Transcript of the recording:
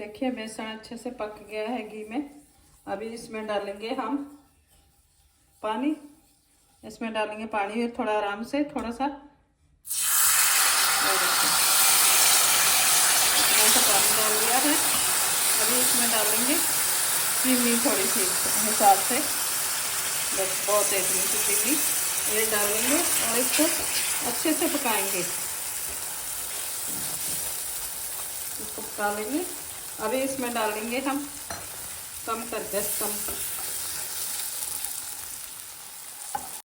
देखिए बेसन अच्छे से पक गया है घी में। अभी इसमें डालेंगे हम पानी। इसमें डालेंगे पानी थोड़ा आराम से, थोड़ा सा, इतना सा पानी डाल दिया है। अभी इसमें डालेंगे चीनी थोड़ी सी हिसाब से, बस बहुत है इतनी सी चीनी, ये डालेंगे और इसको अच्छे से पकाएंगे, इसको पका लेंगे। अभी इसमें डालेंगे हम, कम कर गैस कम